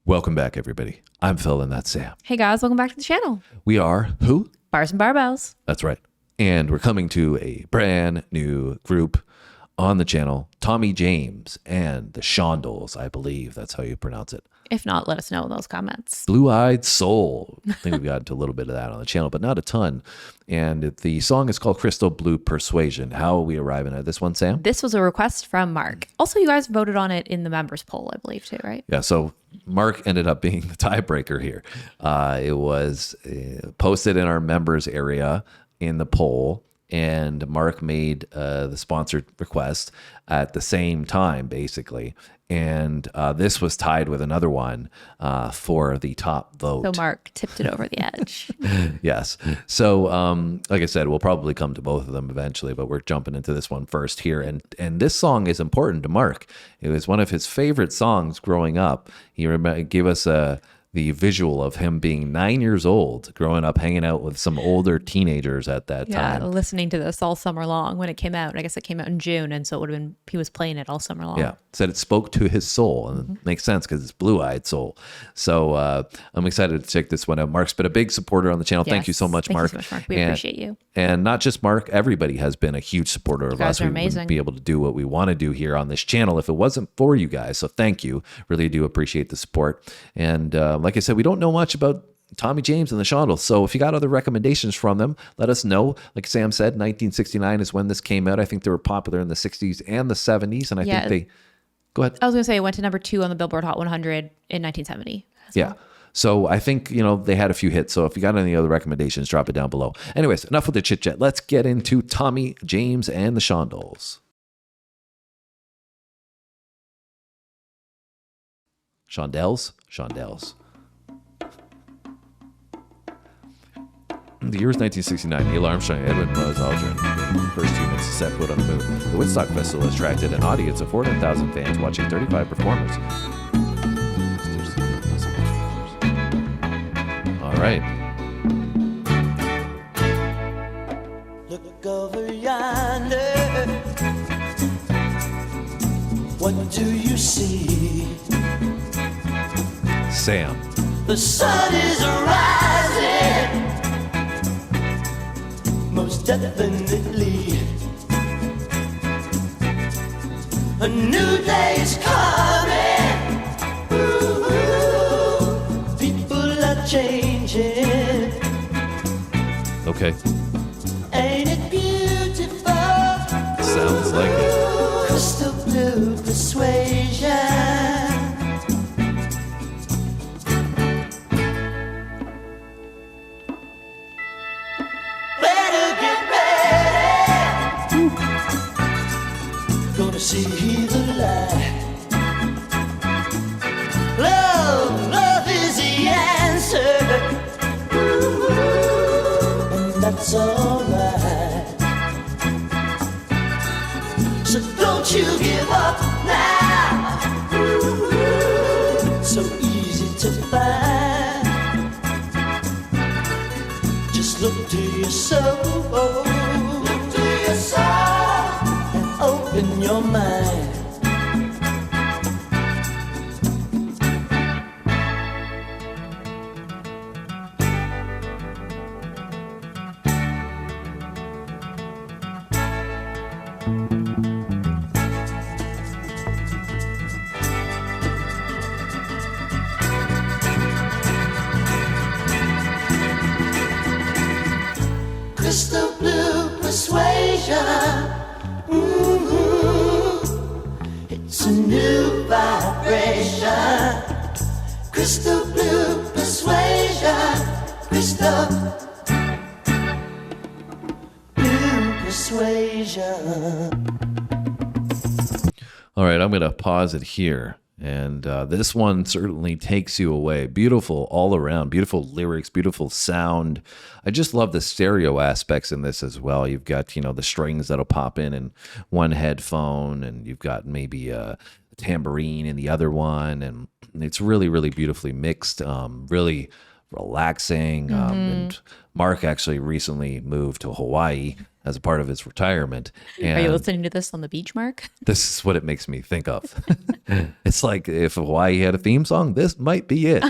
Welcome back, everybody. I'm Phil, and that's Sam. Hey guys, welcome back to the channel. We are who? Bars and Barbells. That's right. And we're coming to a brand new group on the channel, Tommy James and the Shondells, I believe that's how you pronounce it. If not, let us know in those comments. Blue-Eyed Soul. I think we've got into a little bit of that on the channel, but not a ton. And the song is called Crystal Blue Persuasion. How are we arriving at this one, Sam? This was a request from Mark. Also, you guys voted on it in the members poll, I believe, too, right? Yeah, so Mark ended up being the tiebreaker here. It was posted in our members area in the poll, and Mark made the sponsored request at the same time, basically. And this was tied with another one for the top vote. So Mark tipped it over the edge. Yes. So, like I said, we'll probably come to both of them eventually, but we're jumping into this one first here. And this song is important to Mark. It was one of his favorite songs growing up. He gave us the visual of him being 9 years old, growing up, hanging out with some older teenagers at that time. Yeah, listening to this all summer long when it came out. I guess it came out in June, and so it would have been, he was playing it all summer long. Yeah, said it spoke to his soul, and it makes sense because it's Blue-Eyed Soul. So I'm excited to check this one out. Mark's been a big supporter on the channel. Yes. Thank you so much, Mark. Thank you so much, Mark. We appreciate you. And not just Mark, everybody has been a huge supporter of us. You guys are We amazing. wouldn't be able to do what we want to do here on this channel if it wasn't for you guys. So thank you. Really do appreciate the support. And like I said, we don't know much about Tommy James and the Shondells. So if you got other recommendations from them, let us know. Like Sam said, 1969 is when this came out. I think they were popular in the 60s and the 70s. And I think they... Go ahead. I was going to say it went to number 2 on the Billboard Hot 100 in 1970. Yeah. So I think, they had a few hits. So if you got any other recommendations, drop it down below. Anyways, enough with the chit chat. Let's get into Tommy James and the Shondells. Shondells? Shondells. The year was 1969. Neil Armstrong and Edwin Buzz Aldrin, first humans to set foot on the moon. The Woodstock Festival attracted an audience of 400,000 fans watching 35 performers. All right. Look over yonder. What do you see? Sam. The sun is rising. Most definitely. A new day is coming. Ooh, people are changing. Okay. Ain't it beautiful? Sounds like it. Crystal blue persuasion. Better get ready. Gonna see the light. Love is the answer. And that's alright. So don't you give up now. So easy to find. Just look to your soul. Look to your soul. And open your mind. Crystal blue persuasion. It's a new vibration. Crystal blue persuasion. Crystal blue persuasion. All right, I'm going to pause it here. And this one certainly takes you away. Beautiful all around, beautiful lyrics, beautiful sound. I just love the stereo aspects in this as well. You've got, the strings that'll pop in one headphone, and you've got maybe a tambourine in the other one. And it's really, really beautifully mixed. Really relaxing. And Mark actually recently moved to Hawaii as a part of his retirement. And Are you listening to this on the beach, Mark? this is what it makes me think of. It's like if Hawaii had a theme song, this might be it.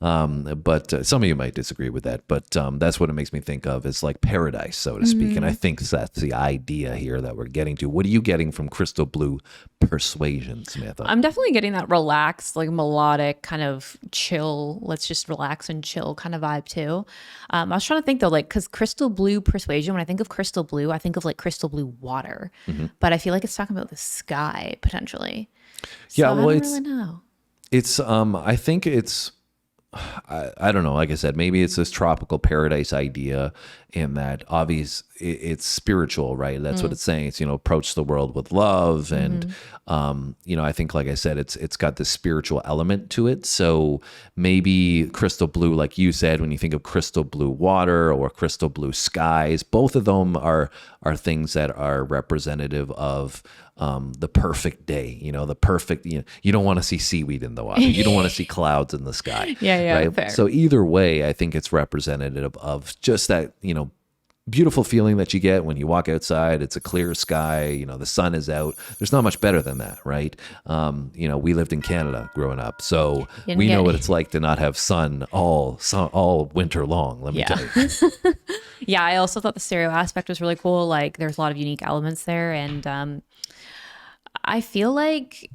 But some of you might disagree with that, but that's what it makes me think of. It's like paradise, so to speak. And I think that's the idea here that we're getting to. What are you getting from Crystal Blue Persuasion, Samantha? I'm definitely getting that relaxed, like melodic kind of chill. Let's just relax and chill kind of vibe too. I was trying to think though, like, because Crystal Blue Persuasion, when I think of crystal blue, I think of like crystal blue water, but I feel like it's talking about the sky potentially. So Yeah, well, I don't really know. It's I think it's I don't know. Like I said, maybe it's this tropical paradise idea in that it's spiritual, right? That's what it's saying. It's, approach the world with love. And, I think, like I said, it's got this spiritual element to it. So maybe crystal blue, like you said, when you think of crystal blue water or crystal blue skies, both of them are things that are representative of the perfect day, the perfect, you don't want to see seaweed in the water. You don't want to see clouds in the sky. Yeah, right? fair. So either way, I think it's representative of just that, beautiful feeling that you get when you walk outside. It's a clear sky, the sun is out. There's not much better than that, right? We lived in Canada growing up, so we know what it's like to not have sun all winter long, let me tell you. Yeah, I also thought the stereo aspect was really cool. Like there's a lot of unique elements there. And I feel like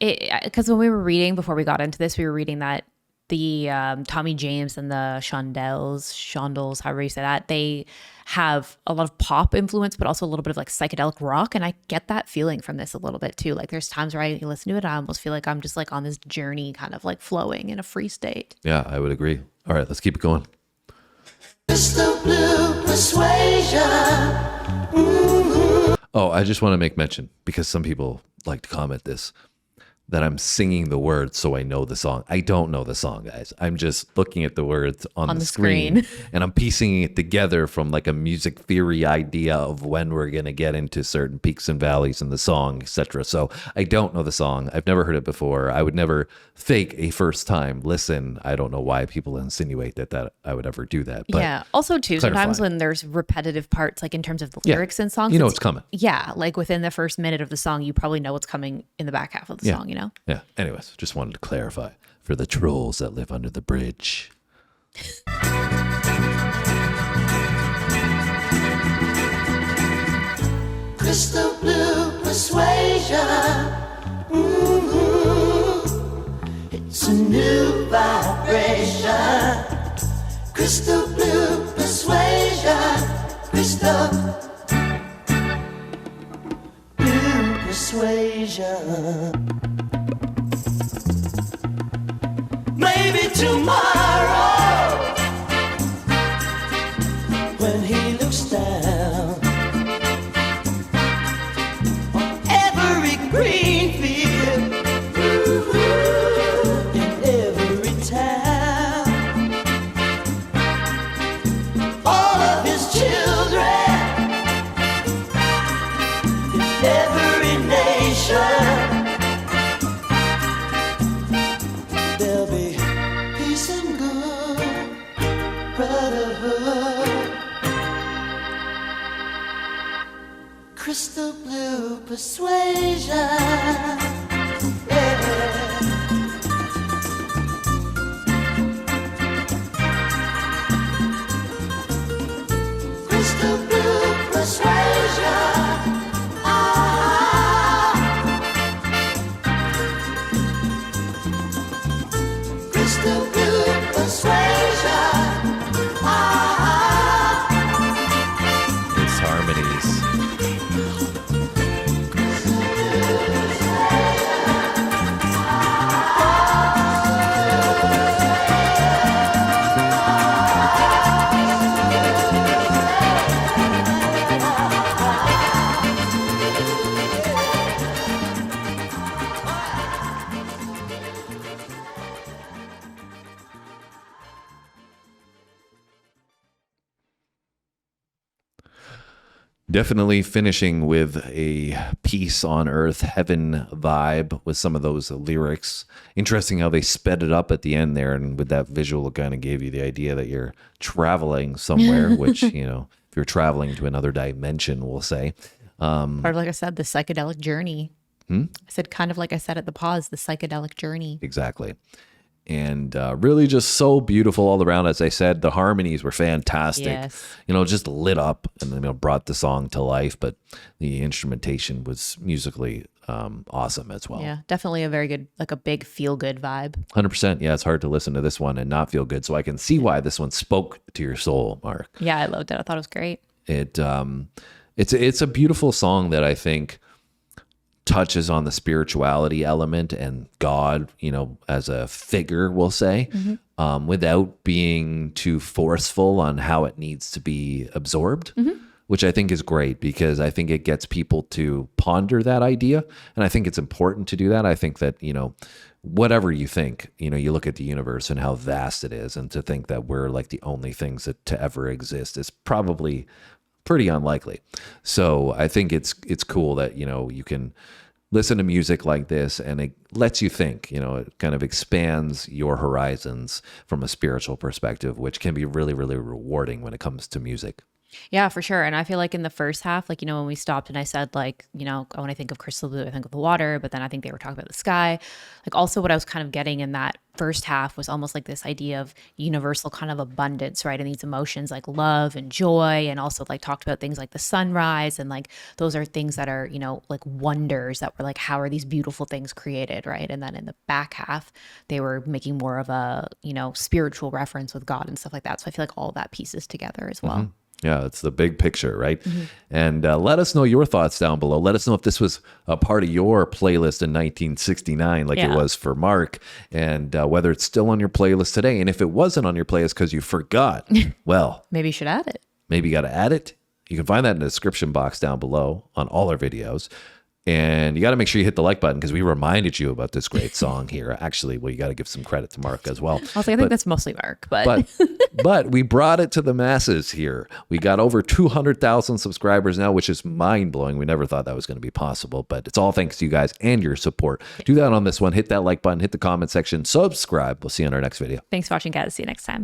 because when we were reading, before we got into this, we were reading that the Tommy James and the Shondells, however you say that, they have a lot of pop influence, but also a little bit of like psychedelic rock. And I get that feeling from this a little bit too. Like there's times where I listen to it, I almost feel like I'm just like on this journey, kind of like flowing in a free state. Yeah, I would agree. All right, let's keep it going. Crystal Blue Persuasion. Oh, I just want to make mention, because some people like to comment this, that I'm singing the words so I know the song. I don't know the song, guys. I'm just looking at the words on the screen and I'm piecing it together from like a music theory idea of when we're going to get into certain peaks and valleys in the song, etc. So I don't know the song. I've never heard it before. I would never fake a first time listen. I don't know why people insinuate that I would ever do that. But yeah. Also too, sometimes when there's repetitive parts, like in terms of the lyrics in songs, it's coming. Yeah. Like within the first minute of the song, you probably know what's coming in the back half of the song, Yeah. Anyways, just wanted to clarify for the trolls that live under the bridge. Crystal Blue Persuasion. It's a new vibration. Crystal Blue Persuasion. Crystal Blue Persuasion. Maybe tomorrow, when he looks down on every green field, in every town, all of his children, in every nation. Crystal Blue Persuasion. Yeah. Crystal Blue Persuasion. Crystal Blue Persuasion. It's harmonies. Definitely finishing with a peace on earth, heaven vibe with some of those lyrics. Interesting how they sped it up at the end there. And with that visual, it kind of gave you the idea that you're traveling somewhere, which, if you're traveling to another dimension, we'll say. Or like I said, the psychedelic journey. I said, kind of like I said at the pause, the psychedelic journey. Exactly. And really just so beautiful all around. As I said, the harmonies were fantastic. Yes. Just lit up and then brought the song to life. But the instrumentation was musically awesome as well. Yeah, definitely a very good, like a big feel-good vibe. 100%. Yeah, it's hard to listen to this one and not feel good. So I can see why this one spoke to your soul, Mark. Yeah, I loved it. I thought it was great. It's a beautiful song that I think touches on the spirituality element and God, as a figure, we'll say, without being too forceful on how it needs to be absorbed, which I think is great because I think it gets people to ponder that idea. And I think it's important to do that. I think that, whatever you think, you look at the universe and how vast it is, and to think that we're like the only things that to ever exist is probably pretty unlikely. So I think it's cool that, you can listen to music like this and it lets you think, it kind of expands your horizons from a spiritual perspective, which can be really, really rewarding when it comes to music. Yeah, for sure. And I feel like in the first half, like, when we stopped and I said, like, when I think of crystal blue, I think of the water, but then I think they were talking about the sky. Like, also what I was kind of getting in that first half was almost like this idea of universal kind of abundance, right? And these emotions like love and joy, and also like talked about things like the sunrise. And like, those are things that are, like wonders that were like, how are these beautiful things created, right? And then in the back half, they were making more of a, spiritual reference with God and stuff like that. So I feel like all that pieces together as well. Yeah, it's the big picture, right? And let us know your thoughts down below. Let us know if this was a part of your playlist in 1969, like it was for Mark, and whether it's still on your playlist today. And if it wasn't on your playlist because you forgot, well, Maybe you should add it. maybe you got to add it. You can find that in the description box down below on all our videos. And you got to make sure you hit the like button because we reminded you about this great song here. Actually, well, you got to give some credit to Mark as well. I think that's mostly Mark, but But we brought it to the masses here. We got over 200,000 subscribers now, which is mind-blowing. We never thought that was going to be possible, but it's all thanks to you guys and your support. Do that on this one. Hit that like button, hit the comment section, subscribe. We'll see you in our next video. thanks for watching, guys. See you next time.